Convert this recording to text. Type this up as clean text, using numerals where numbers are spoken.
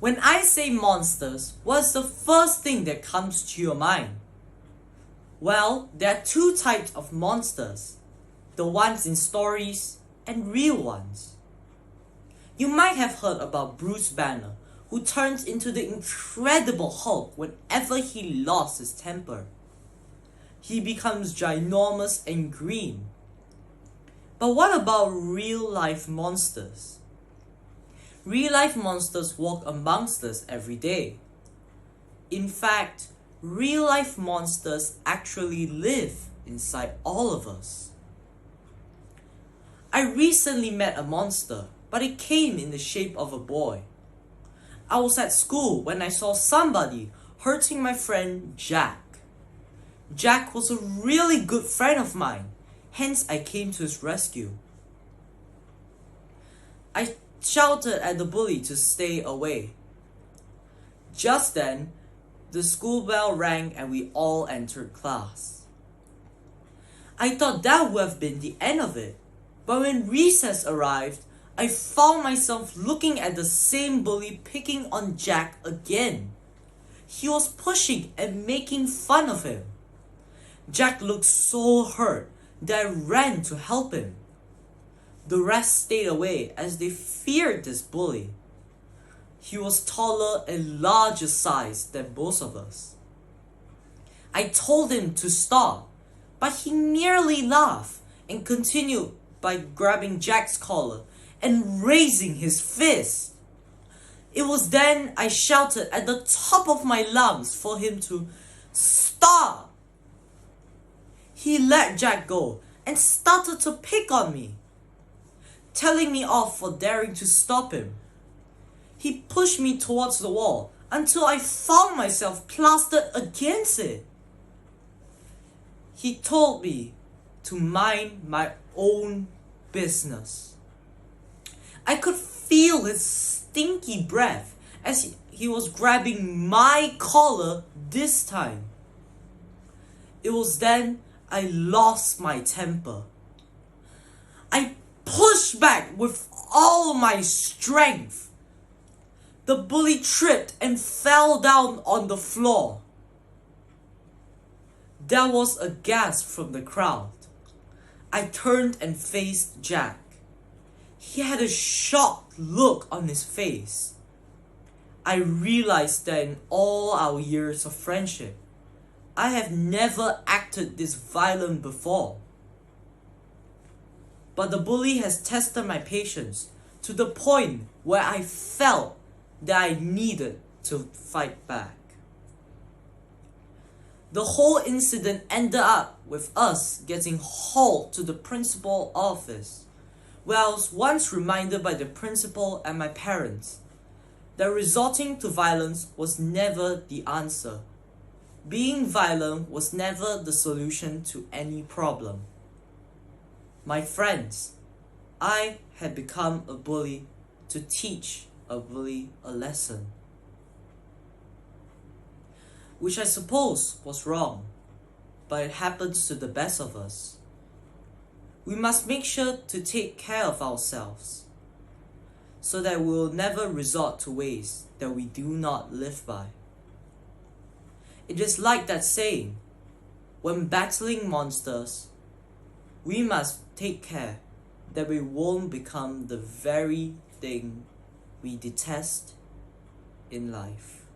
When I say monsters, what's the first thing that comes to your mind? Well, there are two types of monsters, the ones in stories and real ones. You might have heard about Bruce Banner, who turns into the Incredible Hulk whenever he lost his temper. He becomes ginormous and green. But what about real-life monsters? Real-life monsters walk amongst us every day. In fact, real-life monsters actually live inside all of us. I recently met a monster, but it came in the shape of a boy. I was at school when I saw somebody hurting my friend Jack. Jack was a really good friend of mine, hence I came to his rescue. I shouted at the bully to stay away. Just then, the school bell rang and we all entered class. I thought that would have been the end of it, but when recess arrived, I found myself looking at the same bully picking on Jack again. He was pushing and making fun of him. Jack looked so hurt that I ran to help him. The rest stayed away as they feared this bully. He was taller and larger size than both of us. I told him to stop, but he merely laughed and continued by grabbing Jack's collar and raising his fist. It was then I shouted at the top of my lungs for him to stop. He let Jack go and started to pick on me, telling me off for daring to stop him. He pushed me towards the wall until I found myself plastered against it. He told me to mind my own business. I could feel his stinky breath as he was grabbing my collar this time. It was then I lost my temper. I pushed back with all my strength. The bully tripped and fell down on the floor. There was a gasp from the crowd. I turned and faced Jack. He had a shocked look on his face. I realized that in all our years of friendship, I have never acted this violent before. But the bully has tested my patience to the point where I felt that I needed to fight back. The whole incident ended up with us getting hauled to the principal's office, where I was once reminded by the principal and my parents that resorting to violence was never the answer. Being violent was never the solution to any problem. My friends, I had become a bully to teach a bully a lesson, which I suppose was wrong, but it happens to the best of us. We must make sure to take care of ourselves so that we will never resort to ways that we do not live by. It is like that saying, when battling monsters, we must take care that we won't become the very thing we detest in life.